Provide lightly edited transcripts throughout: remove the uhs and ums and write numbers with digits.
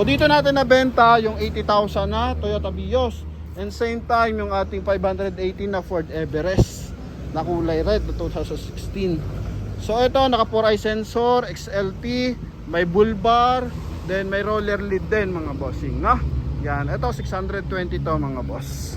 So dito natin nabenta yung 80,000 na Toyota Vios, and same time yung ating 518 na Ford Everest na kulay red na 2016. So ito naka 4i sensor, XLT, may bull bar, then may roller lid din mga bossing, no? Yan, ito 620 to mga boss.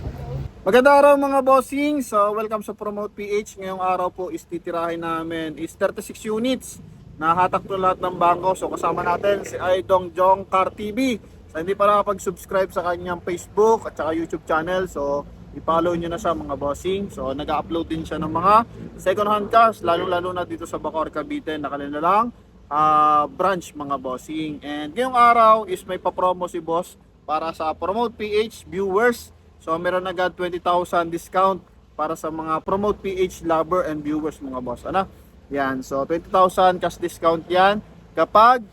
Magandang araw mga bossing. So welcome sa Promote PH. Ngayong araw po is titirahin namin is 36 units na hatak to lahat ng bangko. So kasama natin si Idong Jong Car TV. So hindi pa nakapag-subscribe sa kanyang Facebook at saka YouTube channel, so i-follow nyo na siya mga bossing. So nag-upload din siya ng mga second hand cars, lalo na dito sa Bacoor, Cavite na kanilang branch mga bossing. And ngayong araw is may pa-promo si boss para sa Promote PH viewers. So meron agad 20,000 discount para sa mga Promote PH lover and viewers mga boss. Ano? Yan, so 20,000 cash discount yan kapag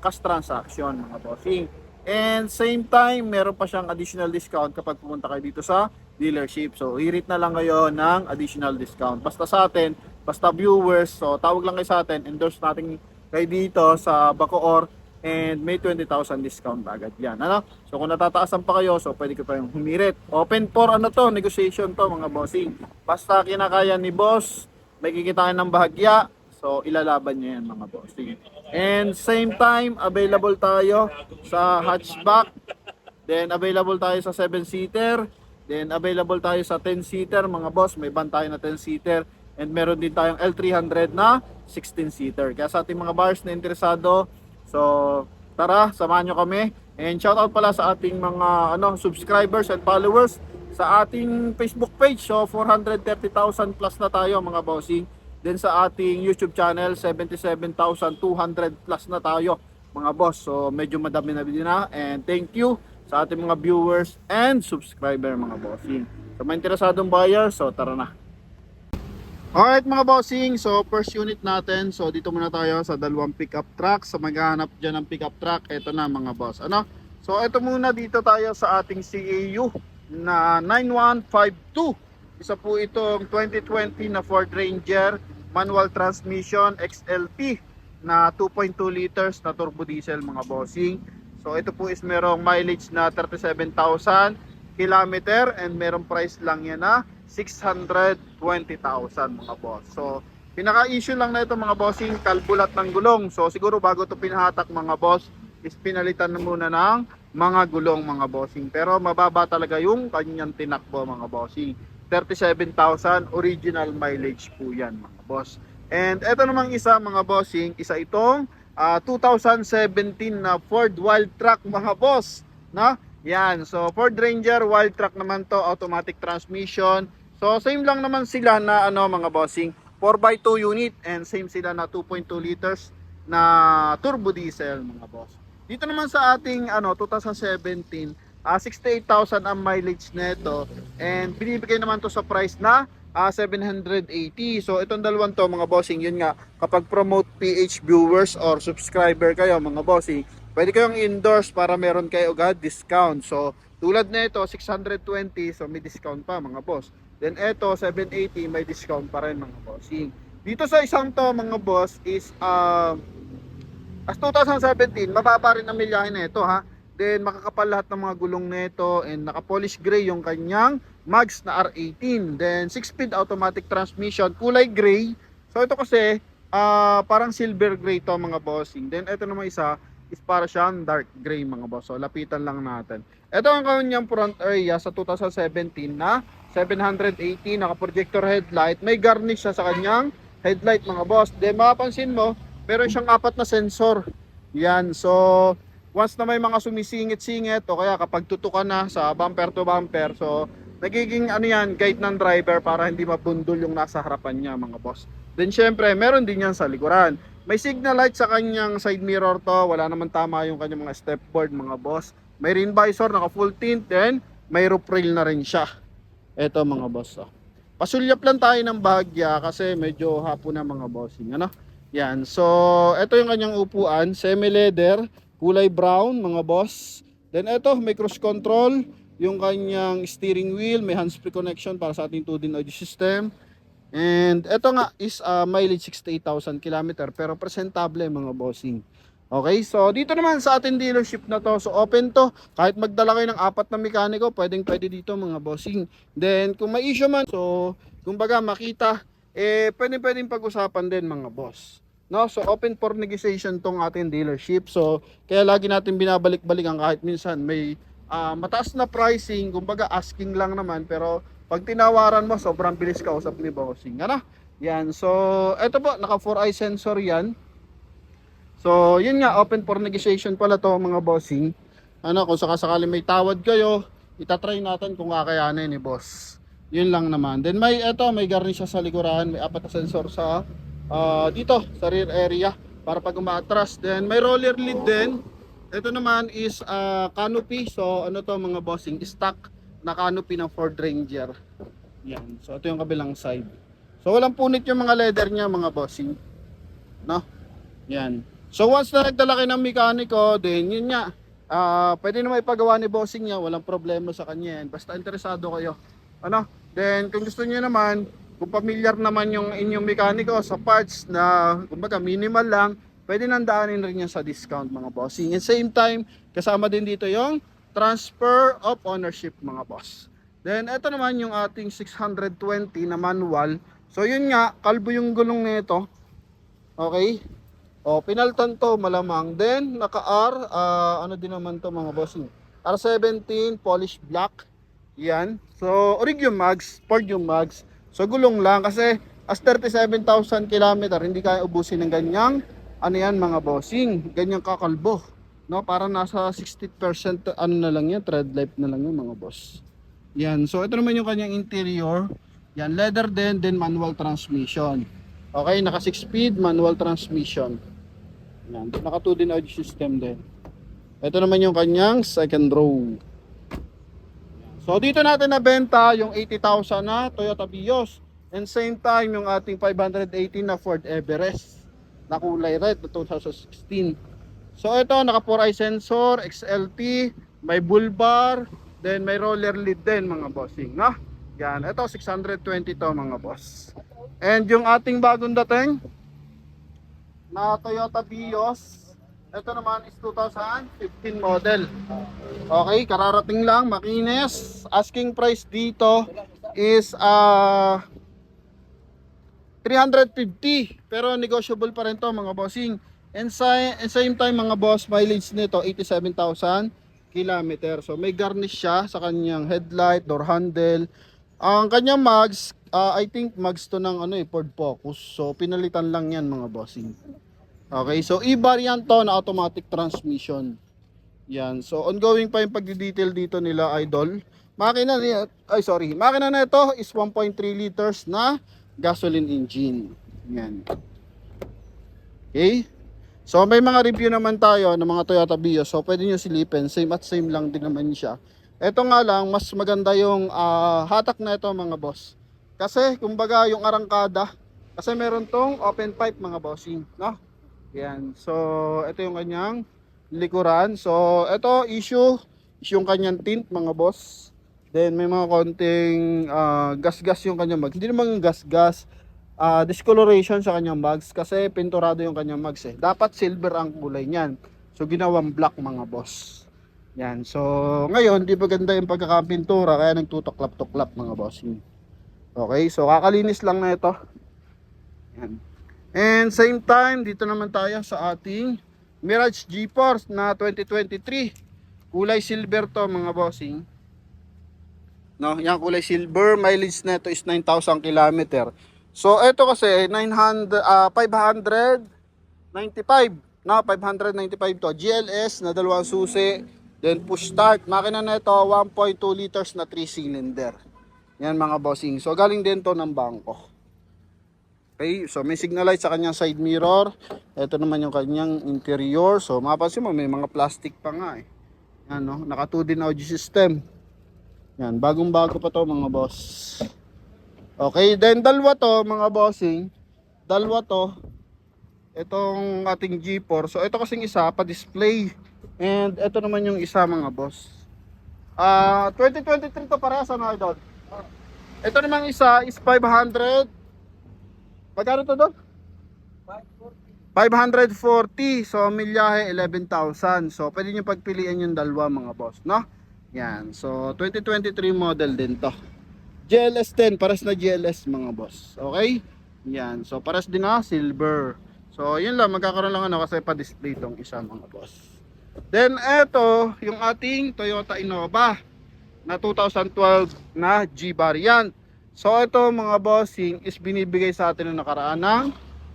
cash transaction mga bossing. And same time, meron pa siyang additional discount kapag pumunta kayo dito sa dealership. So hirit na lang kayo ng additional discount. Basta sa atin, basta viewers, so tawag lang kayo sa atin, endorse natin kayo dito sa Bacoor, and may 20,000 discount agad yan. Ano? So kung natataasan pa kayo, so pwede ko pa yung humirit. Open for negotiation to mga bossing. Basta kinakaya ni boss, may kikitain ng bahagya, so ilalaban niya yan mga bossing. And same time, available tayo sa hatchback, then available tayo sa 7-seater, then available tayo sa 10-seater mga boss. May van tayo na 10-seater, and meron din tayong L300 na 16-seater. Kaya sa ating mga buyers na interesado, so tara, samahan nyo kami. And shoutout pala sa ating mga subscribers and followers sa ating Facebook page. So 430,000 plus na tayo mga bossing. Then sa ating YouTube channel, 77,200 plus na tayo mga boss. So medyo madami na din na. And thank you sa ating mga viewers and subscriber mga bossing. Sa mga interesadong buyer, so tara na. Alright mga bossing, so first unit natin. So dito muna tayo sa dalawang pickup truck. Sa maghahanap dyan ng pickup truck, ito na mga boss. So ito muna, dito tayo sa ating CAU na 9152. Isa po itong 2020 na Ford Ranger manual transmission XLT na 2.2 liters na turbo diesel mga bossing. So ito po is merong mileage na 37,000 kilometer, and merong price lang yan na 620,000 mga boss. So pinaka-issue lang na ito mga bossing, kalbulat ng gulong. So siguro bago ito pinahatak mga boss, is pinalitan na muna ng mga gulong mga bossing. Pero mababa talaga yung kanyang tinakbo mga bossing. 37,000 original mileage po yan mga boss. And eto namang isa mga bossing, isa itong 2017 na Ford Wildtrak mga boss, na yan. So Ford Ranger Wildtrak naman to, automatic transmission. So same lang naman sila na mga bossing, 4x2 unit, and same sila na 2.2 liters na turbo diesel mga boss. Dito naman sa ating 2017, 68,000 ang mileage nito, and binibigay naman to sa price na 780. So itong dalawang to mga bossing, yun nga, kapag Promote PH viewers or subscriber kayo mga bossing, pwede kayong endorse para meron kayo agad discount. So tulad na ito 620, so may discount pa mga boss. Then ito 780, may discount pa rin mga bossing. Dito sa isang to mga boss is as 2017, mababa rin ang milyahe na ito ha. Then makakapal lahat ng mga gulong nito, and naka-polish gray yung kanyang mags na R18. Then 6-speed automatic transmission, kulay gray. So ito kasi parang silver gray to mga bossing. Then ito naman isa is para siyang dark gray mga boss. So lapitan lang natin. Ito ang kanyang front area sa 2017 na 780, naka-projector headlight. May garnish siya sa kanyang headlight mga boss. Then mapapansin mo, meron siyang 4 na sensor. Yan. So once na may mga sumisingit-singit, o kaya kapag tutukan na sa bumper to bumper, so nagiging yan, guide ng driver para hindi mabundol yung nasa harapan niya mga boss. Then syempre, meron din yan sa likuran. May signal light sa kanyang side mirror to, wala naman tama yung kanyang mga step board mga boss. May rain visor, naka full tint, then may roof rail na rin siya. Eto mga boss. Pasulyap lang tayo ng bahagya kasi medyo hapon na mga bossing. Yan, so ito yung kanyang upuan, semi-leather, kulay brown mga boss. Then ito, may cruise control, yung kanyang steering wheel, may hands-free connection para sa ating 2-din audio system. And ito nga is mileage 68,000 km, pero presentable mga bossing. Okay, so dito naman sa ating dealership na to, so open to. Kahit magdala kayo ng 4 na mekaniko, pwede dito mga bossing. Then kung may issue man, so kumbaga makita, pwedeng pag-usapan din mga boss. No, so open for negotiation tong ating dealership. So kaya lagi natin binabalik-balikan kahit minsan may mataas na pricing, kumbaga asking lang naman, pero pag tinawaran mo, sobrang bilis kausap ni bossing. Ano? Yan, so eto po, naka 4-eye sensor yan. So, yun nga, open for negotiation pala to mga bossing. Ano, kung sakasakali may tawad kayo, itatry natin kung kakayanin ni boss. Yun lang naman. Then may garnish siya sa likuran, may 4 na sensor sa dito sa rear area para pag umaatras. Then may roller lid din. Ito naman is canopy. So, ano to mga bossing, stock na canopy ng Ford Ranger. Yan. So, ito yung kabilang side. So, walang punit yung mga leather niya mga bossing. No? Yan. So once na nagdala kayo ng mekaniko, then yun nga, pwede na maipagawa ni bossing niya, walang problema sa kanya yan. Basta interesado kayo. Ano? Then kung gusto niyo naman, kung familiar naman yung inyong mekaniko sa parts na kumbaga minimal lang, pwede nang daanin rin yan sa discount mga bossing. At same time, kasama din dito yung transfer of ownership mga boss. Then ito naman yung ating 620 na manual. So yun nga, kalbo yung gulong nito. Okay? O, pinaltan to malamang. Then, naka-R, ano din naman to mga bossing. R17, polish black. Yan. So, orig yung mags, Ford yung mags. So, gulong lang kasi as 37,000 km, hindi kaya ubusin ng ganyang, ano yan mga bossing, ganyang kakalbo. No, para nasa 60% ano na lang yan, tread life na lang yan mga boss. Yan. So, ito naman yung kanyang interior. Yan, leather din, then manual transmission. Okay, naka 6-speed manual transmission. Yan, naka 2 din audio system din. Ito naman yung kanyang second row. So dito natin nabenta yung 80,000 na Toyota Vios. And same time yung ating 518 na Ford Everest na kulay red na 2016. So ito naka 4-eye sensor, XLT, may bull bar, then may roller lid din mga bossing, no? Yan, ito 620 to mga boss. And yung ating bagong dating na Toyota Vios, ito naman is 2015 model. Okay, kararating lang, makinis. Asking price dito is 350, pero negotiable pa rin to mga bossing. And same time mga boss, mileage nito 87,000 kilometer. So may garnish siya sa kanyang headlight, door handle. Ang kanyang mags, I think mags to ng Ford Focus. So pinalitan lang yan mga bossing. Okay, so e-variant to na automatic transmission. Yan. So ongoing pa yung pagdi-detail dito nila, idol. Makina na ito is 1.3 liters na gasoline engine. Yan. Okay? So may mga review naman tayo ng mga Toyota Vios. So pwede nyo silipin, same lang din naman siya. Ito nga lang, mas maganda yung hatak na ito mga boss. Kasi kumbaga yung arangkada, kasi meron tong open pipe mga bossing, no? Yan. So ito yung kanyang likuran. So ito issue yung kanyang tint mga boss. Then may mga konting gas-gas yung kanyang mags. Hindi naman gas-gas, discoloration sa kanyang mags kasi pinturado yung kanyang mags eh. Dapat silver ang kulay niyan. So ginawang black mga boss. Yan. So ngayon di ba ganda yung pagkakapintura kaya nagtutuklap-tuklap mga bossing. Okay, so kakalinis lang na ito. Yan. And same time, dito naman tayo sa ating Mirage G-Force na 2023. Kulay silver to mga bossing. No, yung kulay silver, mileage nito is 9,000 km. So ito kasi 595. No, 595 to. GLS na dalawang susi, then push start. Makina nito 1.2 liters na 3 cylinder. Yan mga bossing. So galing din to ng bangko. Okay, so may signal light sa kanyang side mirror. Ito naman yung kanyang interior. So mapapansin mo may mga plastic pa nga eh. Yan no, naka 2 din audio system. Yan, bagong-bago pa to mga boss. Okay, then dalawa to mga bossing. Dalawa to. Itong ating G4. So ito kasing isa pa display. And ito naman yung isa mga boss. 2023 to para sa mga idol. Ito naman isa is 500. Magkano to doon? 540. So milyahe 11,000. So pwede nyo pagpilian yung dalawa mga boss, no? Yan. So 2023 model din to. GLS 10, pares na GLS mga boss. Okay? Yan. So pares din na silver. So yun lang, magkakaroon lang ano kasi pa-display tong isa mga boss. Then eto, yung ating Toyota Innova na 2012 na G variant. So ito mga bossing is binibigay sa atin ng nakaraan ng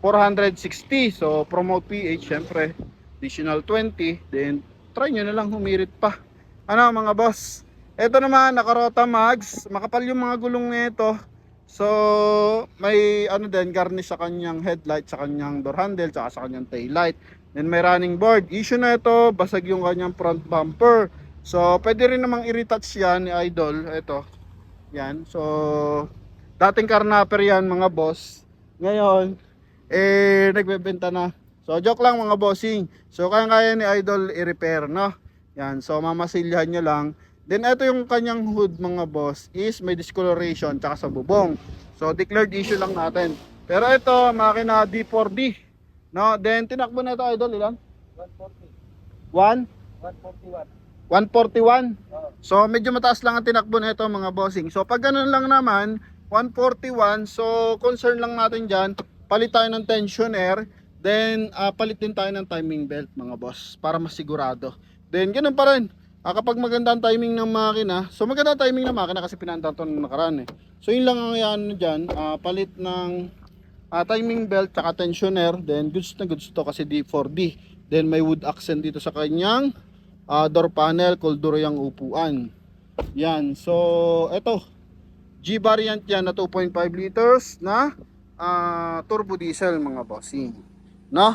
460. So promote PH syempre additional 20. Then try nyo na lang humirit pa. Ano mga boss? Ito naman nakarota mags. Makapal yung mga gulong nito. So may ano din garnish sa kanyang headlight, sa kanyang door handle, saka sa kanyang tail light. Then may running board. Issue na ito, basag yung kanyang front bumper. So pwede rin namang i-retouch yan ni Idol. Ito. Yan. So dating carnapper yan mga boss. Ngayon nagbebenta na. So joke lang mga bossing. So kaya ni Idol i-repair, no? Yan. So mamasilyahan nyo lang. Then ito yung kanyang hood mga boss is may discoloration tsaka sa bubong. So declared issue lang natin. Pero ito makina D4D, no? Then tinakbo na ito Idol ilan? 140. 141. So medyo mataas lang ang tinakbo na ito mga bossing. So pag ganun lang naman 141, so concern lang natin dyan, palit tayo ng tensioner. Then palit din tayo ng timing belt mga boss para masigurado. Then ganun pa rin, kapag maganda ang timing ng makina, so maganda ang timing ng makina kasi pinanta ito ng nakaraan eh. So yun lang ang ano dyan, palit ng timing belt tsaka tensioner. Then goods na goods to kasi D4D. Then may wood accent dito sa kanyang door panel, kolduro yung upuan. Yan, so eto G variant yan na 2.5 liters na turbo diesel mga bossing, no?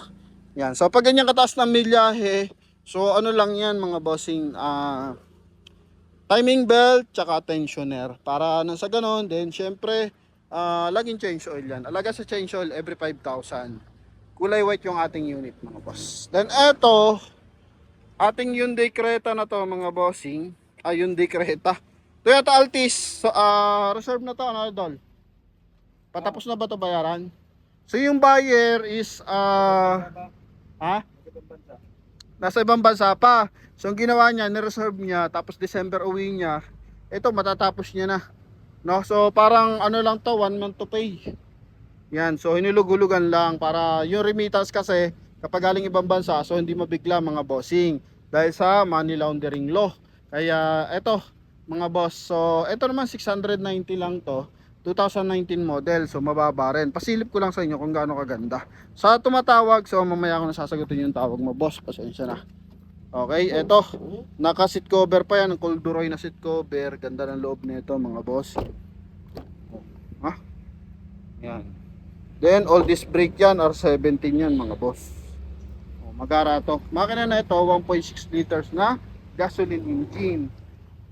Yan, so pag ganyan kataas ng milyahe, so ano lang yan mga bossing, timing belt tsaka tensioner para nang sa ganon. Then syempre laging change oil yan, alaga sa change oil every 5,000. Kulay white yung ating unit mga boss. Then eto ating Hyundai Creta na to mga bossing, Hyundai Creta Toyota Altis. So reserve na to ano Idol? Patapos na ba to bayaran? So yung buyer is nasa ibang bansa pa. So ang ginawa niya, ni-reserve niya, tapos December uwi niya. Ito matatapos niya na. No? So parang ano lang to, 1 month to pay. Yan, so hinulugulugan lang para yung remittance kasi kapag galing ibang bansa, so hindi mabigla mga bossing dahil sa money laundering law. Kaya eto mga boss, so eto naman 690 lang to, 2019 model, so mababa rin. Pasilip ko lang sa inyo kung gaano kaganda. Sa tumatawag, so mamaya ko na sasagutin yung tawag mo boss, pasensya na. Okay, eto naka seat cover pa yan, ang corduroy na seat cover. Ganda ng loob nito mga boss. Ha? Yan. Then all disc brake yan, R17 yan mga boss. Magara to. Makina na ito 1.6 liters na gasoline engine.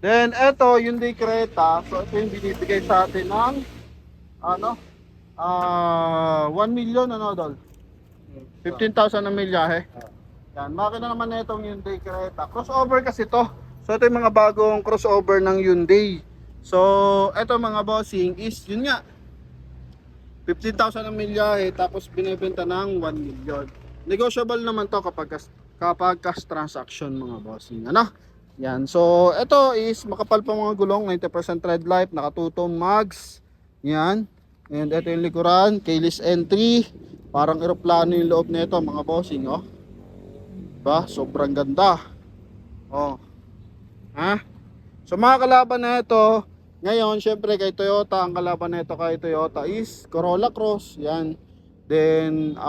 Then eto Hyundai Creta, so ito yung binibigay sa atin ng ano 1 million ano Dol? 15,000 ang milyahe. Yan, makina naman na itong Hyundai Creta. Crossover kasi to. So ito yung mga bagong crossover ng Hyundai. So eto mga bossing is yun nga 15,000 ang milyahe tapos binebenta ng 1 million. Negotiable naman to kapag cash transaction mga bossing. Ano? Yan. So, ito is makapal pa mga gulong, 90% tread life, nakatutong mags. Yan. And ito yung likuran, keyless entry. Parang eroplano yung loob nito mga bossing, oh. Diba? Sobrang ganda. Oh. Ha? So, mga kalaban na ito, ngayon, syempre kay Toyota, ang kalaban na ito kay Toyota is Corolla Cross. Yan. Then,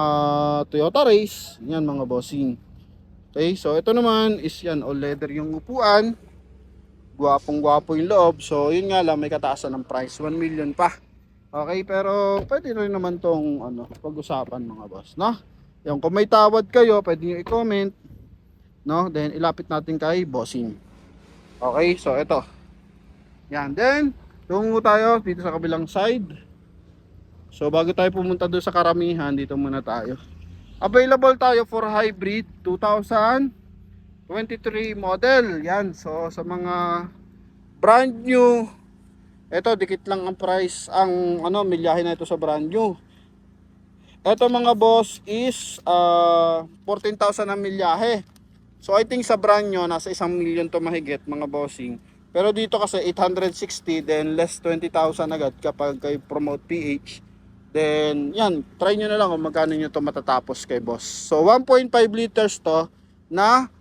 Toyota Race. Yan mga bossing. Okay, so ito naman is yan, all leather yung upuan. Gwapong gwapo yung loob. So yun nga lang, may kataasan ng price, 1 million pa. Okay, pero pwede rin naman tong ano, pag-usapan mga boss, no? Yung kung may tawad kayo, pwede nyo i-comment, no? Then ilapit natin kay bossing. Okay, so ito. Yan, then tungo tayo dito sa kabilang side. So bago tayo pumunta doon sa karamihan, dito muna tayo. Available tayo for hybrid 2023 model. Yan. So sa mga brand new, ito dikit lang ang price, ang ano milyahe na ito sa brand new. Ito mga boss is 14,000 ang milyahe. So I think sa brand nyo, nasa 1,000,000 to mahigit mga bossing. Pero dito kasi 860, then less 20,000 agad kapag kayo promote PH. Then yan, try nyo na lang kung magkano nyo to matatapos kay boss. So 1.5 liters to na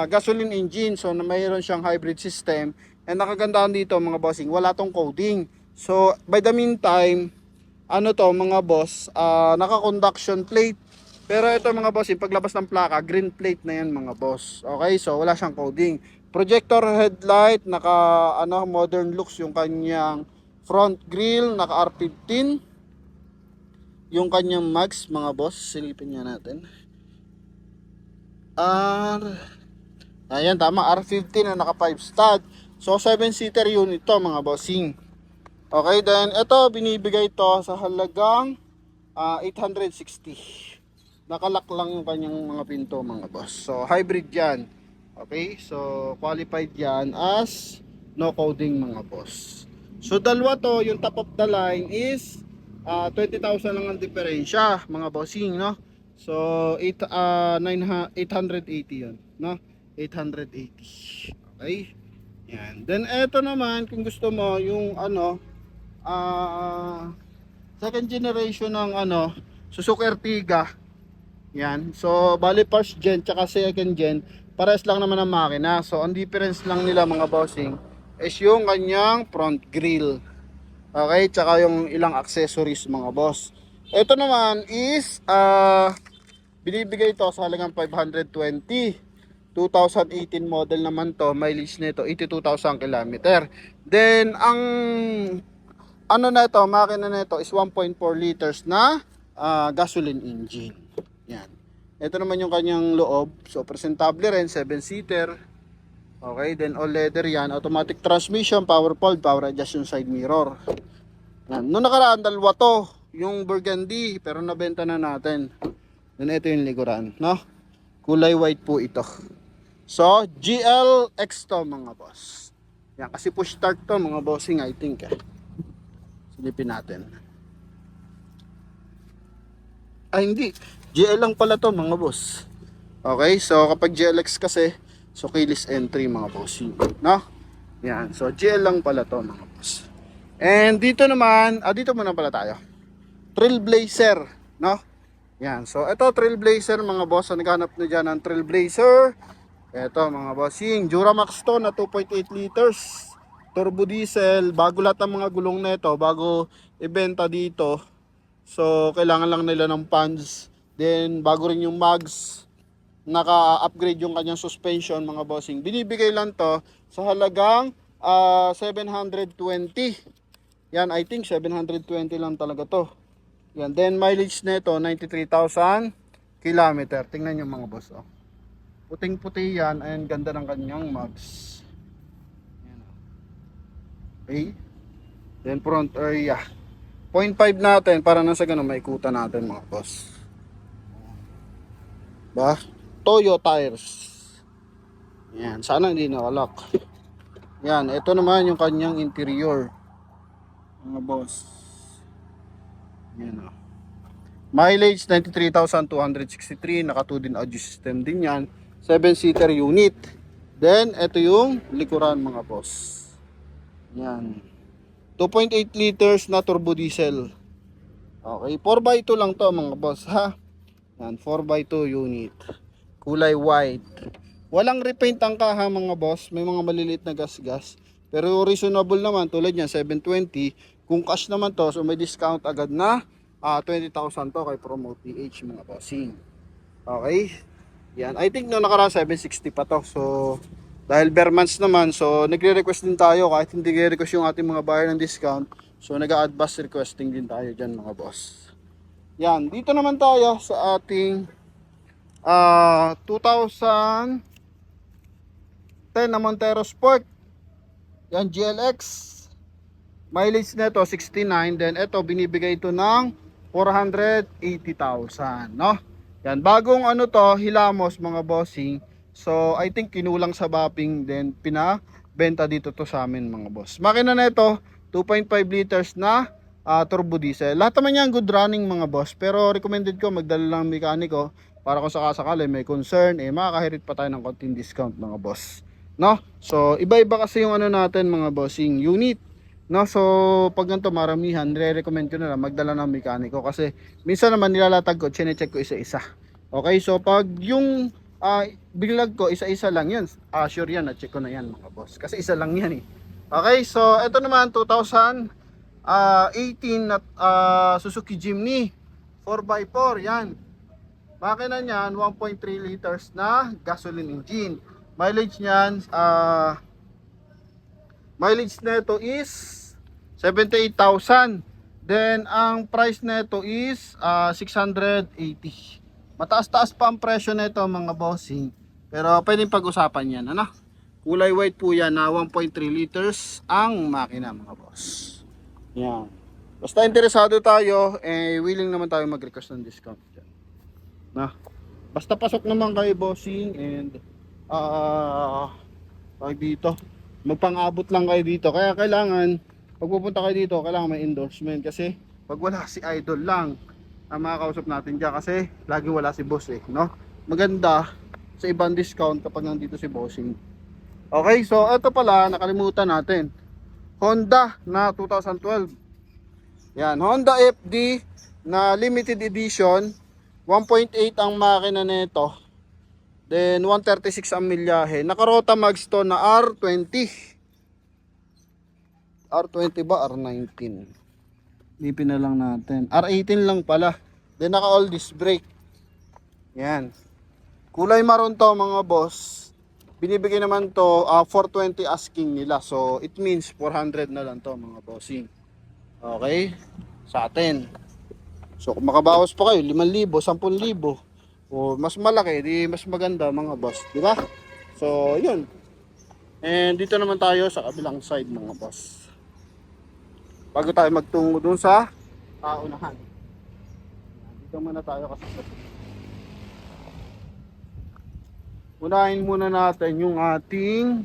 gasoline engine. So mayroon siyang hybrid system. And nakagandaan dito mga bossing, wala tong coding. So by the meantime, ano to mga boss, naka-conduction plate. Pero ito mga boss, yung paglabas ng plaka, green plate na yan mga boss. Okay, so wala siyang coding. Projector headlight, modern looks yung kanyang front grille, naka R15. Yung kanyang mags mga boss, silipin nga natin. Ayan, tama, R15 na naka 5 stud. So 7-seater unit to mga bossing. Okay, then ito binibigay to sa halagang 860. Nakalak lang yung kanyang mga pinto mga boss. So hybrid yan. Okay, so qualified yan as no coding mga boss. So dalawa to, yung top of the line is 20,000 lang ang diferensya mga bossing, no? So 880 yun, no? 880. Okay? Yan. Then eto naman kung gusto mo yung second generation ng Suzuki Ertiga. Yan. So bali first gen tsaka second gen, pares lang naman ang makina. So ang difference lang nila mga bossing is yung kanyang front grille. Okay, tsaka yung ilang accessories mga boss. Ito naman is binibigay ito sa halagang 520. 2018 model naman to, mileage nito 82,000 km. Then ang makina nito is 1.4 liters na gasoline engine. Yan. Ito naman yung kanyang loob. So presentable rin, 7-seater. Okay, then all leather yan. Automatic transmission, power fold, power adjust yung side mirror. Yan. Noong nakaraan, dalawa to. Yung burgundy, pero nabenta na natin. Then ito yung likuran, no? Kulay white po ito. So, GLX to mga boss. Yan, kasi push start to mga bossing, I think. Silipin natin. Hindi. GL lang pala to mga boss. Okay, so kapag GLX kasi, so keyless entry mga boss, no? Yan, so GL lang pala to mga boss. And dito naman, dito muna pala tayo. Trailblazer, no? Yan, so ito Trailblazer mga boss, so naghanap na dyan ng Trailblazer. Ito mga bossing, Duramax to na 2.8 liters. Turbo diesel, bago lahat ng mga gulong na ito, bago ibenta dito. So kailangan lang nila ng fans. Then bago rin yung mags, naka-upgrade yung kanyang suspension mga bossing. Binibigay lang to sa halagang 720. Yan, I think 720 lang talaga to. Yan, then mileage nito 93,000 kilometer. Tingnan nyo mga boss, oh. Puting-puti yan, and ganda ng kanyang mags. Yan, oh. Okay. Then front area 0.5 natin para nasa ganun maikutan natin mga boss. Ba? Toyo tires. Yan, sana hindi nakalak. Yan, ito naman yung kanyang interior. Mga boss. Yan o. Mileage 93,263, naka 2 din audio system din yan. 7-seater unit. Then ito yung likuran mga boss. Yan. 2.8 liters na turbo diesel. Okay, 4x2 lang to mga boss ha. Yan, 4x2 unit. Kulay white. Walang repaint ang kaha mga boss. May mga maliliit na gas-gas. Pero reasonable naman, tulad niyan 720. Kung cash naman to, so may discount agad na 20,000 to kay Promote PH mga bossing. Okay. Yan, I think no nakaraan 760 pa to. So dahil bare months naman, so nagre-request din tayo kahit hindi nagre-request yung ating mga buyer ng discount. So nag-a-advance requesting din tayo dyan mga boss. Yan, dito naman tayo sa ating 2010 na Montero Sport. Yan, GLX. Mileage nito 69, then ito binibigay ito ng 480,000, no? Yan, bagong hilamos mga bossing. So I think kinulang sa bapping, then pinabenta dito to sa amin mga boss. Makina na ito 2.5 liters na turbo diesel. Lahat naman yan good running mga boss, pero recommended ko magdala lang mekaniko para kung sakasakali may concern, makakahirit pa tayo ng konting discount mga boss, no? So iba-iba kasi yung ano natin mga bossing unit, no? So pag ganito maramihan, re-recommend ko na lang magdala ng mekaniko kasi minsan naman nilalatag ko, chine-check ko isa-isa. Okay, so pag yung bilag ko isa-isa lang yan, sure yan, na-check ko na yan mga boss kasi isa lang yan eh. Okay, so ito naman 2018 na Suzuki Jimny 4x4 yan. Makina niyan 1.3 liters na gasoline engine. Mileage niyan mileage nito is 78,000. Then ang price nito is 680. Mataas-taas pa ang presyo nito mga bossing. Pero pwedeng pag-usapan yan, ano? Kulay white po yan na 1.3 liters ang makina mga boss. Yan. Basta interesado tayo, willing naman tayo mag-request ng discount dyan. Na, basta pasok naman kayo bossing and tayo dito. Magpang-abot lang kayo dito. Kaya kailangan, pag pupunta kayo dito, kailangan may endorsement. Kasi pag wala si idol lang ang makakausap natin dyan. Kasi lagi wala si boss no? Maganda sa ibang discount kapag nandito si bossing. Okay, so ito pala, nakalimutan natin. Honda na 2012. Yan, Honda FD na limited edition. 1.8 ang makina nito. Then 136 ang milyahe. Naka-Rota Max to na R20. R20 ba? R19. Lipin na lang natin. R18 lang pala. Then naka all disc brake. Yan. Kulay maroon to mga boss. Binibigay naman to 420 asking nila. So it means 400 na lang to mga bossing. Okay? Sa atin. So kung makabawas pa kayo 5,000, 10,000 o mas malaki, di mas maganda mga boss, di ba? So yun. And dito naman tayo sa kabilang side mga boss. Bago tayo magtungo dun sa unahan. Dito muna tayo kasi unahin muna natin yung ating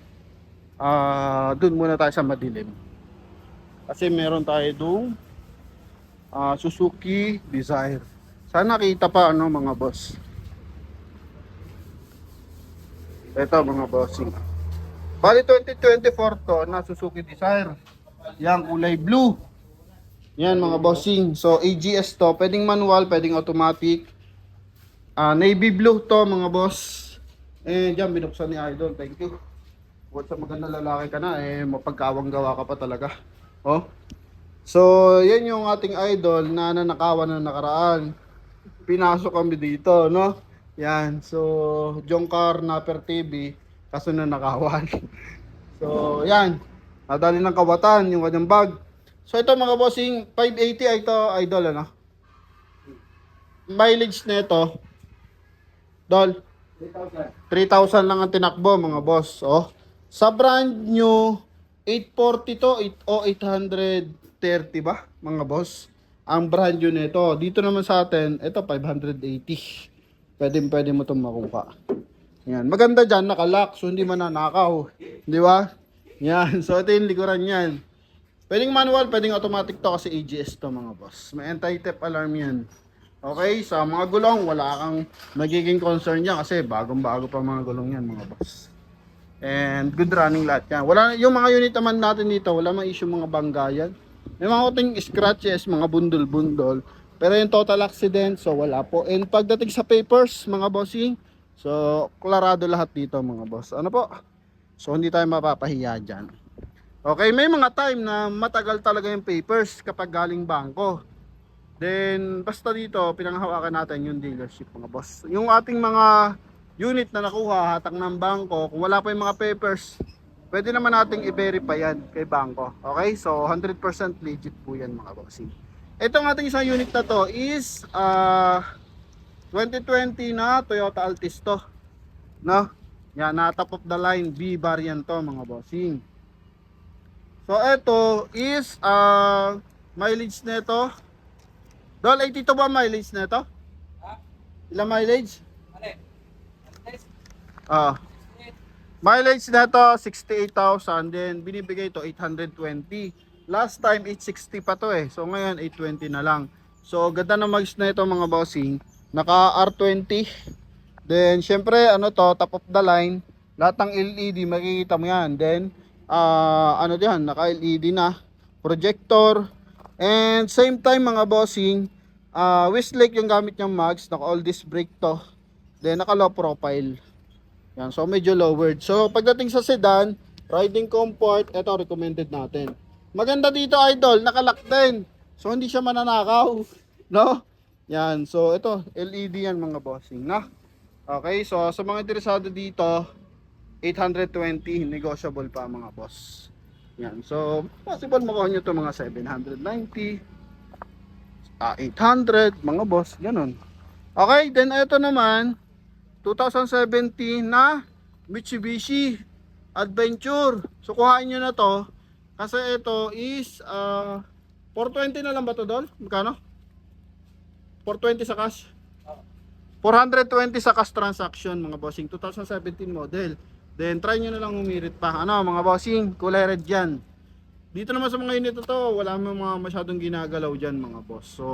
dun muna tayo sa madilim. Kasi meron tayo dong Suzuki Desire. Sana nakita pa ano mga boss. Ito mga bossing. Bali 2024 to na Suzuki Desire. Yan kulay blue. Yan mga bossing. So AGS to, pwedeng manual, pwedeng automatic. Navy blue to mga boss. Diyan binuksan ni Idol. Thank you. Buat sa maganda lalaki ka na, mapagkawang gawa ka pa talaga. Oh. So, yan yung ating idol na nanakawan na nakaraan. Pinasok kami dito, no? Yan. So, Jongkar Napper TV, kaso nanakawan. So, yan. Nadali ng kawatan yung kanyang bag. So, ito mga bossing, 580 ito idol, ano? Mileage nito, Dol, 3,000 lang ang tinakbo mga boss. Oh. Sa brand new, 840 to o 830 ba mga boss ang brand new nito. Dito naman sa atin ito 580. Pwede mo itong makuha. Yan, maganda dyan, nakalock, so hindi mananakaw, di ba? Yan, so ito yung likuran yan. Pwedeng manual, pwedeng automatic to kasi AGS to mga boss. May anti-theft alarm yan. Okay, sa mga gulong wala kang magiging concern yan kasi bagong-bago pa mga gulong yan mga boss. And good running lahat yan. Wala, yung mga unit naman natin dito, wala mang issue mga banggayan. May mga kuting scratches, mga bundol-bundol. Pero yung total accident, so wala po. And pagdating sa papers, mga bossing, so klarado lahat dito mga boss. Ano po? So hindi tayo mapapahiya dyan. Okay, may mga time na matagal talaga yung papers kapag galing bangko. Then basta dito, pinanghawakan natin yung dealership mga boss. Yung ating mga unit na nakuha, hatak ng bangko, kung wala pa yung mga papers, pwede naman nating i-verify yan kay bangko. Okay, so 100% legit po yan mga bossing. Itong ating isang unit na to is 2020 na Toyota Altis to, no? Yan, na top of the line B variant to mga bossing. So ito is mileage nito. Dol, 82 ba mileage nito? Ilang mileage? Mileage nito 68,000, then binibigay ito 820. Last time 860 pa to eh. So ngayon 820 na lang. So ganda na mags na ito mga bossing. Naka R20. Then syempre ano to, top of the line. Lahat ng LED makikita mo yan. Then ano diyan, naka LED na. Projector. And same time mga bossing, Westlake yung gamit niyang mags. Naka all disc brake to. Then naka low profile. Yan, so medyo lowered. So pagdating sa sedan, riding comfort, ito recommended natin. Maganda dito idol, nakalock din. So hindi siya mananakaw, no? Yan, so ito LED yan mga bossing, na. Okay, so sa mga interesado dito, 820 negotiable pa mga boss. Yan, so possible makuha nyo to mga 790, 800 mga boss, ganun. Okay, then ito naman 2017 na Mitsubishi Adventure. So kuhain nyo na to kasi ito is 420 na lang ba to, Dol? Magkano? 420 sa cash? 420 sa cash transaction mga bossing, 2017 model. Then try nyo na lang umirit pa. Ano mga bossing, kulay red yan. Dito naman sa mga unit to, wala mo mga masyadong ginagalaw dyan mga boss. So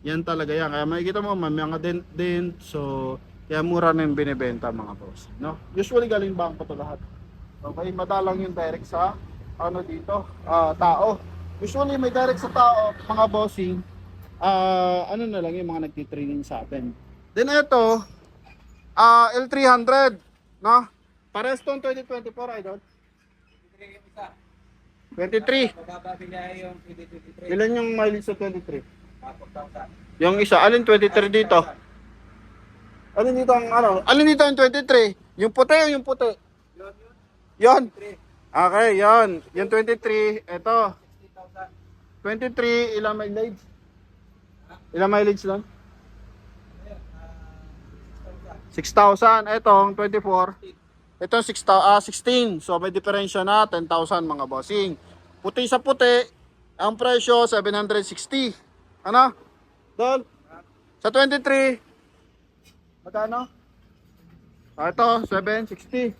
yan talaga yan. Kaya makikita mo may mga dent. So kaya mura na yung binibenta mga boss, no? Usually galing bangko to lahat. Okay, madalang yung direct sa ano dito, tao. Usually may direct sa tao, mga bossing. Ano na lang yung mga nagti-training sa atin. Then ito, L300, no? Pares tong 2024 idol. 23. Ilan yung mileage sa 23? Yung isa, alin 23 dito? Alin dito ang ano? Alin dito ang 23? Yung puti o yung puti? Yon. Okay, yon. Yung 23, ito. 23, ilang mileage? Ilang mileage lang? 6,000. Etong 24. Ito 16. So may diferensya na 10,000 mga bossing. Puti sa puti, ang presyo 760. Ano? Dol? Sa 23, magkano? Ito, 760.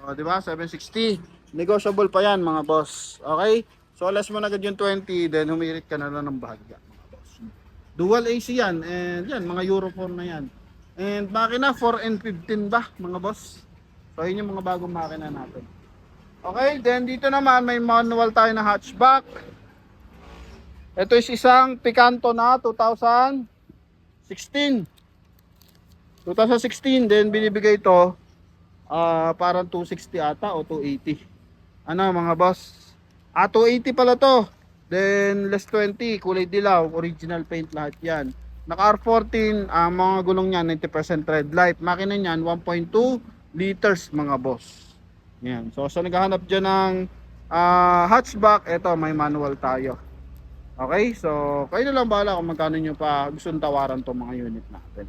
O, di ba? 760. Negotiable pa yan, mga boss. Okay? So, less mo na agad yung 20, then humirit ka na lang ng bahagya, mga boss. Dual AC yan, and yan, mga Euro 4 na yan. And makina 4 and 15 ba, mga boss? So, yun yung mga bagong makina natin. Okay, then dito naman, may manual tayo na hatchback. Ito is isang Picanto na 2016. 2016, then binibigay ito parang 260 ata o 280. Ano mga boss? 280 pala to. Then less 20, kulay dilaw, original paint lahat yan. Naka R14, mga gulong niya 90% red light. Makina niyan 1.2 liters mga boss. Yan. So sa naghahanap dyan ng hatchback, ito may manual tayo. Okay, so kayo na lang bahala kung magkano nyo pa gustong tawaran to mga unit natin.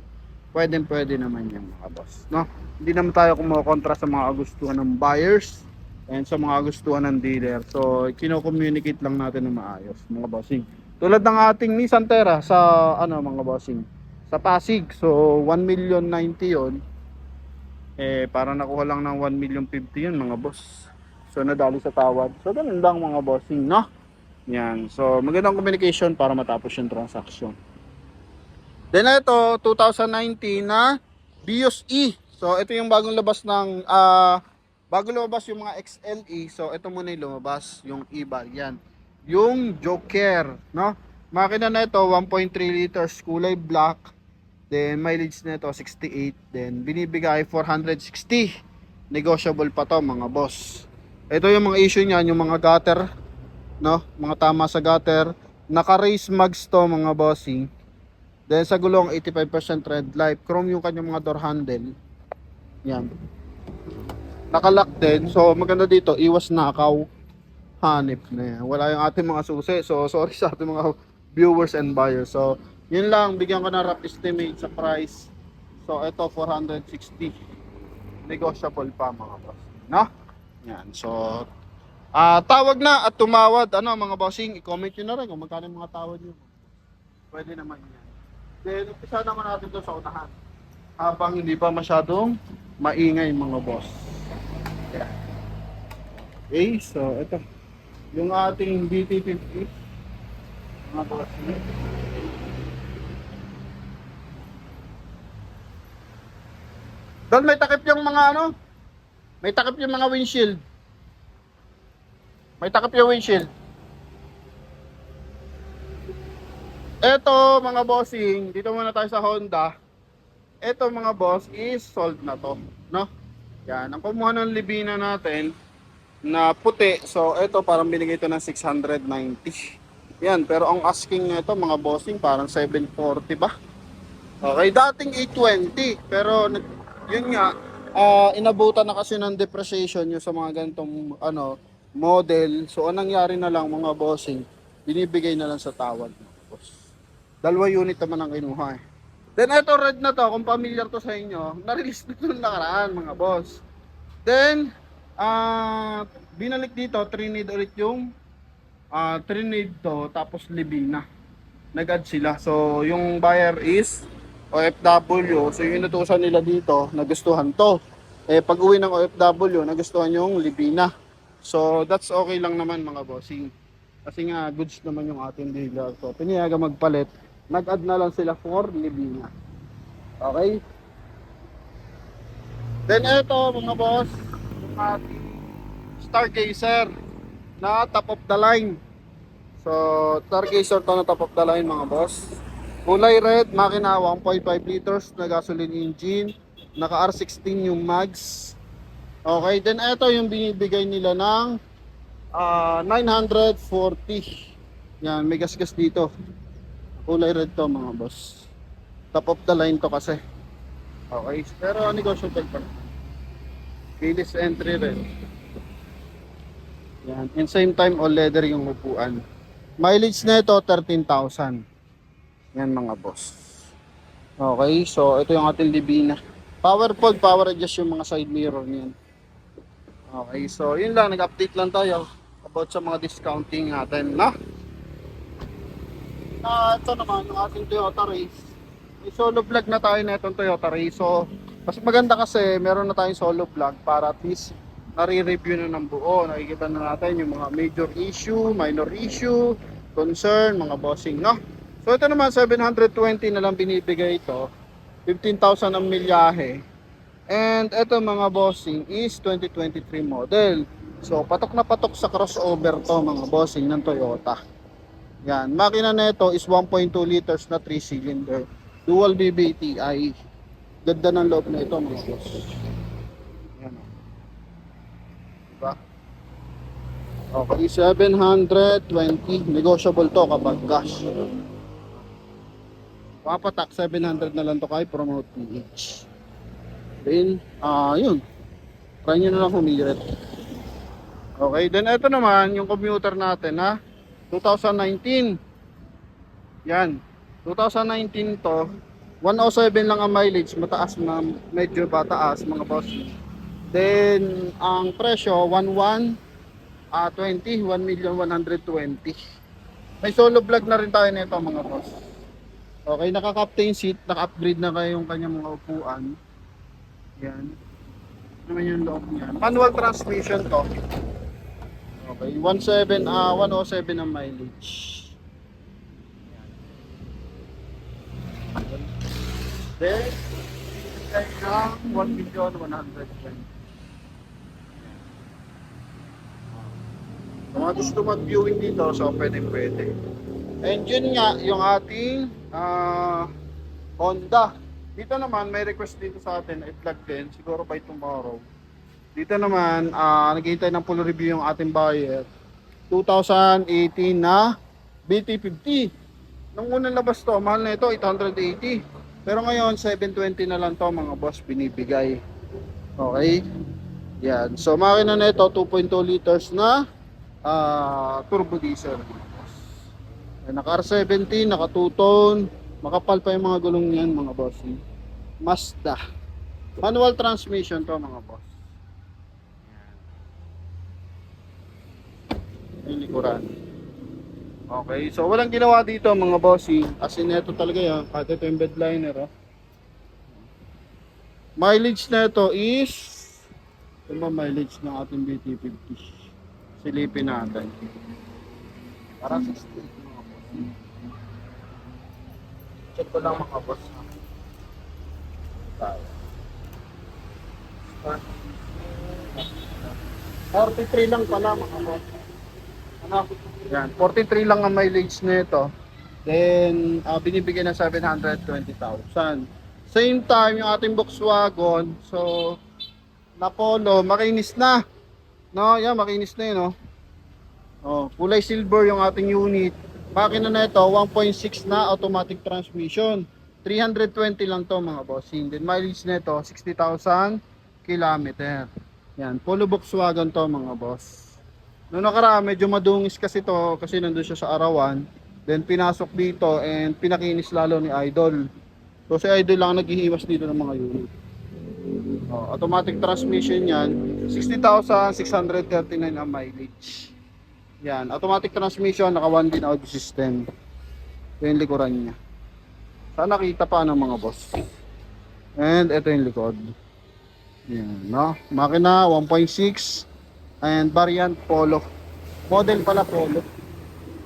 Pwede naman yan mga boss, no? Hindi naman tayo kumokontra sa mga gustuhan ng buyers and sa mga gustuhan ng dealer. So kino-communicate lang natin ng maayos mga bossing. Tulad ng ating Nissan Terra sa ano mga bossing, sa Pasig. So 1,090,000 yon. Para nakuha lang ng 1,050,000 yun mga boss. So nadali sa tawad. So ganun lang mga bossing, no? Yan. So magandang communication para matapos yung transaction. Then ito 2019 na Vios E. So ito yung bagong labas ng bago lumabas yung mga XLE. So ito muna yung lumabas, yung E-variant. Yung Joker, no? Makina na ito 1.3 liters, kulay black. Then mileage na ito 68. Then binibigay 460. Negotiable pa to mga boss. Ito yung mga issue niyan, yung mga gutter, no? Mga tama sa gutter. Naka-race mags to mga bossing. Then sa gulong 85% red light, chrome yung kanyang mga door handle. Yan. Nakalock din. So maganda dito, iwas nakaw. Hanip na yan. Wala yung ating mga susi. So sorry sa ating mga viewers and buyers. So yun lang, bigyan ko na rough estimate sa price. So ito 460. Negotiable pa mga boss. No? Yan. So tawag na at tumawad. Ano mga bossing, i-comment nyo na rin kung magkano yung mga tawad nyo. Pwede naman yan. Then, umpisa naman natin doon sa unahan. Habang hindi pa masyadong maingay mga boss. Okay, so ito. yung ating BT50. Mga bossing. Doon may takip yung mga ano, may takip yung mga windshield. May takip yung windshield. Eto mga bossing, dito muna tayo sa Honda. Eto mga boss is sold na to, no? Yan, ang kumuha ng libina natin na puti. So eto parang binigay ito ng 690. Yan, pero ang asking nito mga bossing parang 740 ba? Okay, dating 820, pero yun nga, inabutan na kasi ng depreciation yung sa mga ganitong ano, model. So anong nangyari na lang mga bossing, binibigay na lang sa tawad. Boss. Dalawa unit naman ang kinuha eh. Then ito red na to, kung familiar to sa inyo, na-release na ito nakaraan mga boss. Then, binalik dito, trinid ulit yung trinid to, tapos libina. Nag-add sila. So, yung buyer is OFW. So, yung inutusan nila dito, nagustuhan to. Eh, pag uwi ng OFW, nagustuhan yung libina. So, that's okay lang naman mga bossing. Kasi nga, goods naman yung ating dealer. So, piniyaga magpalit. Nag-add na lang sila for libina. Okay? Then, ito mga boss, yung ating Stargazer na top of the line. So, Stargazer to na top of the line mga boss. Kulay red, makina 1.5 liters na gasoline engine. Naka R16 yung mags. Okay, then ito yung binibigay nila ng 940. Yan, may gas-gas dito. Kulay red to mga boss. Top of the line to kasi. Okay, pero negotiable pa. Keyless entry rin. Yan, in same time all leather yung upuan. Mileage na ito 13,000. Yan mga boss. Okay, so ito yung ating libina. Power fold, power adjust yung mga side mirror niyan. Okay, so yun lang, nag-update lang tayo about sa mga discounting natin, no? Ito naman, yung ating Toyota Race. May solo vlog na tayo na itong Toyota Race. So, mas maganda kasi meron na tayong solo vlog para at least nare-review na ng buo. Nakikita na natin yung mga major issue, minor issue, concern, mga bossing, no? So, ito naman, 720 na lang binibigay ito. 15,000 ang milyahe. And ito mga bossing is 2023 model. So, patok na patok sa crossover to mga bossing ng Toyota. Yan, makina nito is 1.2 liters na 3 cylinder. Dual BBTI. Ganda ng loob na ito mga boss. Yan. Diba? Okay, 720. Negotiable to kapag cash. Papatak 700 na lang to kay Promote PH. Then, yun. Try nyo na lang humirit. Okay, then ito naman yung commuter natin ha. 2019. Yan. 2019 to. 107 lang ang mileage. Mataas na, medyo pataas mga boss. Then, ang presyo, 1120, 1,120,000. May solo vlog na rin tayo nito mga boss. Okay, naka-captain seat. Naka-upgrade na kayo yung kanyang mga upuan. Yan. Ano naman yung loob niya. Manual transmission to. Okay, 107 ang mileage. Yan. Then, bigay ng 1,120,000. Kung mga gusto mag-viewing dito, so pwede. And yun nga, yung ating Honda. Dito naman, may request dito sa atin na i-vlog din, siguro by tomorrow. Dito naman, naghihintay ng full review yung ating buyer. 2018 na BT50. Nung unang labas to, mahal na ito, 880. Pero ngayon, 720 na lang to mga boss, binibigay. Okay? Yan. So, makina na ito, 2.2 liters na turbo diesel. Naka R17, naka 2-tone. Makapal pa yung mga gulong niyan mga boss. Mazda. Manual transmission to mga boss. Yung likuran. Okay, so walang ginawa dito mga bossy. As in ito talaga yan. Kahit ito yung bedliner. Oh. Mileage na ito is, ano ba mileage ng ating BT50? Silipin natin. Parang 68 mga boss. Check ko lang mga boss. Tayo. 43 lang pala mga boss. Ano? Yan, 43 lang ang mileage nito. Then, binibigyan ng 720,000. Same time yung ating Volkswagen. So, na Polo, makinis na. No, yan, makinis na yun, no? Oh, kulay silver yung ating unit. Makina na ito, 1.6 na automatic transmission. 320 lang to mga bossing. Then mileage nito, 60,000 kilometer. Yan, Polo Volkswagen to mga boss. Noong nakaraan, medyo madungis kasi to kasi nandun siya sa arawan. Then pinasok dito and pinakinis lalo ni Idol. So si Idol lang naghihiwas dito ng mga unit. Oh, automatic transmission yan, 60,639 ang mileage. Yan, automatic transmission, naka 1 din audio system. Ito yung likuran niya. Sana nakita pa ng mga boss. And ito yung likod. Yan, no? Makina 1.6 and variant Polo. Model pala Polo.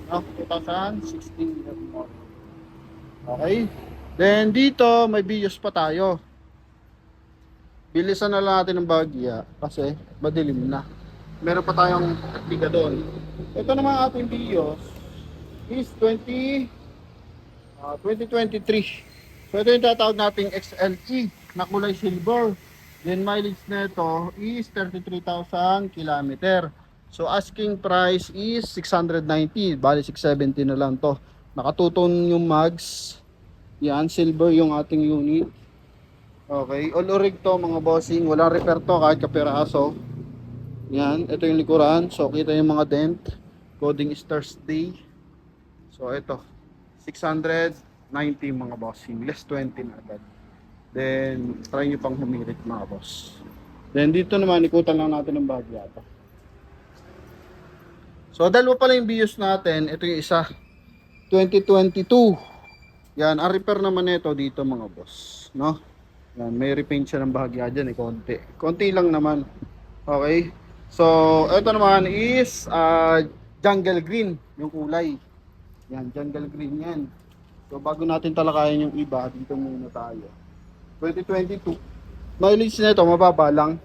No? 2016 year model. Okay? Then dito may bios pa tayo. Bilisan na lang natin ng bagya kasi madilim na. Meron pa tayong tiga doon. Ito naman ating bios is 2023. So ito yung tatawag nating XLE na kulay silver. Then mileage nito is 33,000 kilometer. So asking price is 690, bali 670 na lang to. Nakatuton yung mags. Yan, silver yung ating unit. Okay, all orig to mga bossing, walang repair to kahit kapiraso. Yan, ito yung likuran. So kita yung mga dent. Coding is Thursday. So ito, 690 mga bossing, less 20 na agad. Then try nyo pang humirit mga boss. Then dito naman ikutan lang natin ng bahagya ito. So dalawa pala yung bios natin. Ito yung isa 2022. Yan, ang repair naman nito dito mga boss, no? Yan, may repaint siya ng bahagya dyan konti. Konti lang naman. Okay. So ito naman is jungle green yung kulay. Yan, jungle green yan. So bago natin talakayin yung iba, dito muna tayo. 2022. Mileage nito mababa lang.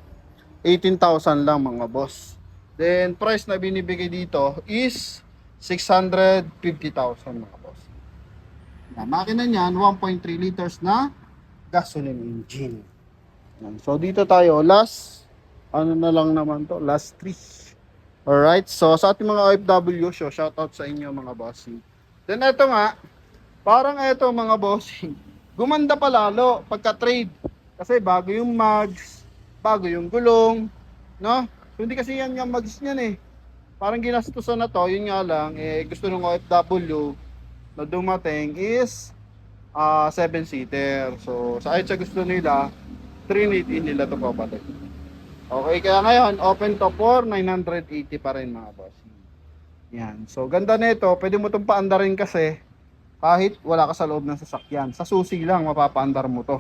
18,000 lang mga boss. Then price na binibigay dito is 650,000 mga boss. Na makina niyan 1.3 liters na gasoline engine. Yan. So dito tayo last ano na lang naman to, last 3. Alright, so sa ating mga OFW, so shoutout sa inyo mga bossing. Then ito nga, parang ito mga bossing, gumanda pa lalo pagka-trade. Kasi bago yung mags, bago yung gulong, no? So, hindi kasi yan yung mags niyan eh. Parang ginastusan na to, yun nga lang, gusto ng OFW na dumating is 7-seater. So, sa kahit sa gusto nila, 380 nila to papatid. Okay, kaya ngayon, open to for 980 pa rin mga boss. Yan. So, ganda nito, pwede mo itong paandarin kasi kahit wala ka sa loob ng sasakyan. Sa susi lang, mapapaandar mo to.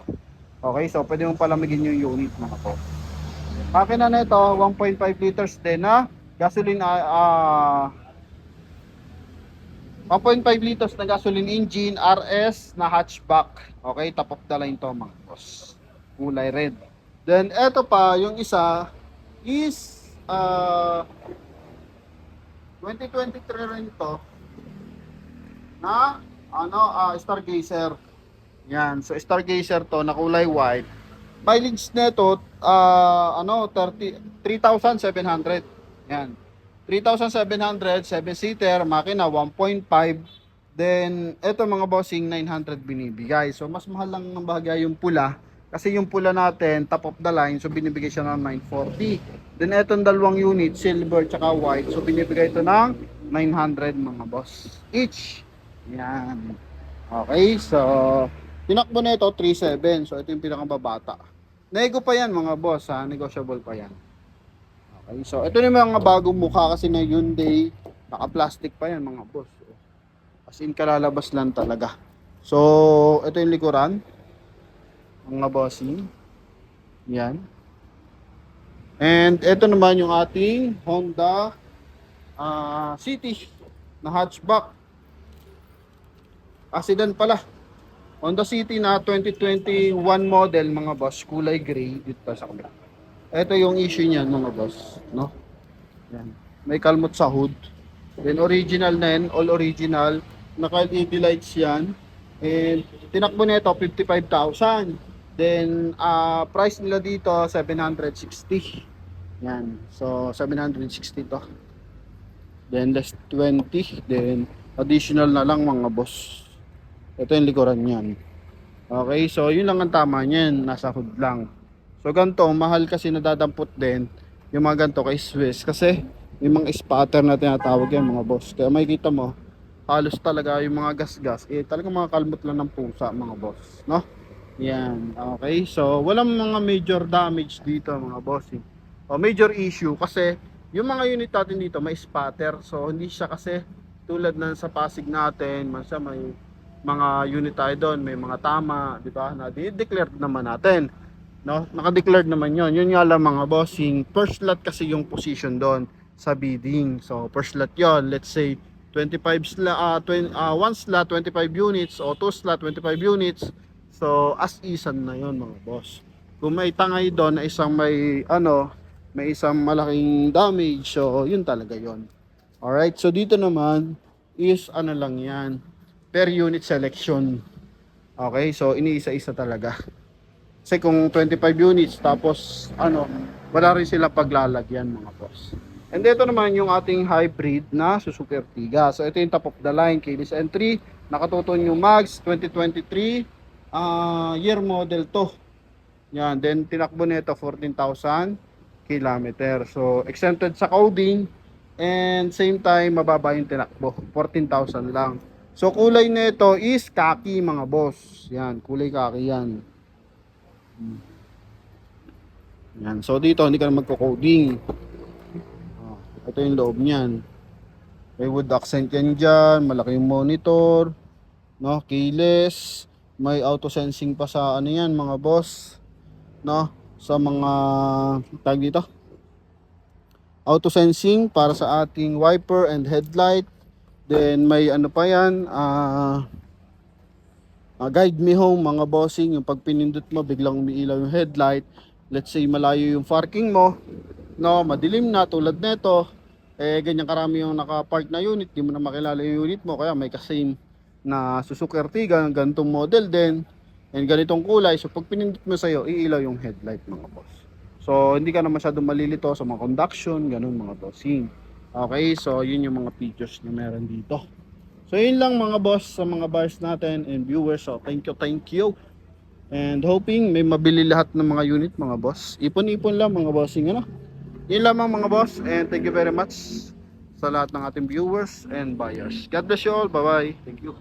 Okay, so pwede mong palamigin yung unit mga po. Makina na ito, 1.5 liters din na gasoline, 1.5 liters na gasoline engine, RS na hatchback. Okay, top of the line to mga boss. Kulay red. Then, eto pa, yung isa is 2023 rin to na Stargazer. Yan, so Stargazer to na kulay white. Mileage nito 3,700. Yan. 3,700, 7-seater, makina 1.5. Then ito mga bossing 900 binibigay. So mas mahal lang ng bahagya yung pula kasi yung pula natin top of the line, so binibigay siya ng 940. Then etong dalawang unit, silver tsaka white, so binibigay ito ng 900 mga boss each. Yan. Okay, so tinakbo na ito 3.7. So ito yung pinakababata. Nego pa yan mga boss ha, negotiable pa yan. Okay, so ito yung mga bagong mukha kasi na Hyundai, naka-plastic pa yan mga boss. As in kalalabas lang talaga. So ito yung likuran mga bossing. Yan. And ito naman yung ating Honda City na hatchback. Sedan pala. Honda City na 2021 model mga boss, kulay gray dito pa sa kabila. Ito yung issue niyan mga boss, no? Yan. May kalmot sa hood. Then original na yan, all original. Naka-LED lights yan. And tinakbo nito 55,000. Then price nila dito 760. Yan. So 760 to. Then less 20, then additional na lang mga boss. Ito yung likuran niyan. Okay, so yun lang ang tama niyan, nasa hood lang. So ganito, mahal kasi nadadampot din yung mga ganito kay Swiss kasi may mga spatter na tinatawag yan mga boss. Kaya makikita mo, halos talaga yung mga gas-gas, talagang mga kalmot lang ng pusa mga boss, no? Yan, okay. So walang mga major damage dito mga boss. O major issue kasi yung mga unit natin dito may spatter. So hindi siya kasi tulad ng sa Pasig natin, mansa may mga unit tayo doon, may mga tama, di ba? Na declared naman natin. No? Naka-declared naman 'yon. Yun nga lang mga bossing, first lot kasi yung position doon sa bidding. So first lot 'yon. Let's say 25 slot, 1 slot 25 units o 2 slot 25 units. So as isan na 'yon mga boss. Kung may tangay doon na isang may isang malaking damage, so yun talaga 'yon. Alright, so dito naman is lang yan, per unit selection. Okay, so iniisa-isa talaga. Kasi kung 25 units tapos wala rin sila paglalagyan mga boss. And ito naman yung ating hybrid na Suzuki Ertiga. So ito yung top of the line, keyless entry, nakatuton yung mags 2023 year model to. Yan, then tinakbo nito 14,000 kilometer. So exempted sa coding and same time mababa yung tinakbo, 14,000 lang. So kulay nito is khaki mga boss. Yan, kulay khaki yan. Yan. So dito hindi ka na magko-coding. Ito yung loob niyan. May wood accent yan dyan, malaki yung monitor, no, keyless, may auto sensing pa sa yan mga boss, no, sa mga tag dito. Auto sensing para sa ating wiper and headlight. Then may pa yan, guide me home mga bossing, yung pag pinindot mo biglang umiilaw yung headlight. Let's say malayo yung parking mo, no, madilim na tulad nito, ganyan karami yung naka-park na unit, di mo na makilala yung unit mo, kaya may kasame na Suzuki Ertiga ng ganitong model din and ganitong kulay. So pag pinindot mo sa'yo, iilaw yung headlight mga boss. So hindi ka na masyadong malilito sa mga conduction, ganun mga bossing. Okay, so yun yung mga features na meron dito. So yun lang mga boss sa mga buyers natin and viewers. So thank you. And hoping may mabili lahat ng mga unit mga boss. Ipon-ipon lang mga bossing Yun lamang mga boss and thank you very much sa lahat ng ating viewers and buyers. God bless you all. Bye bye. Thank you.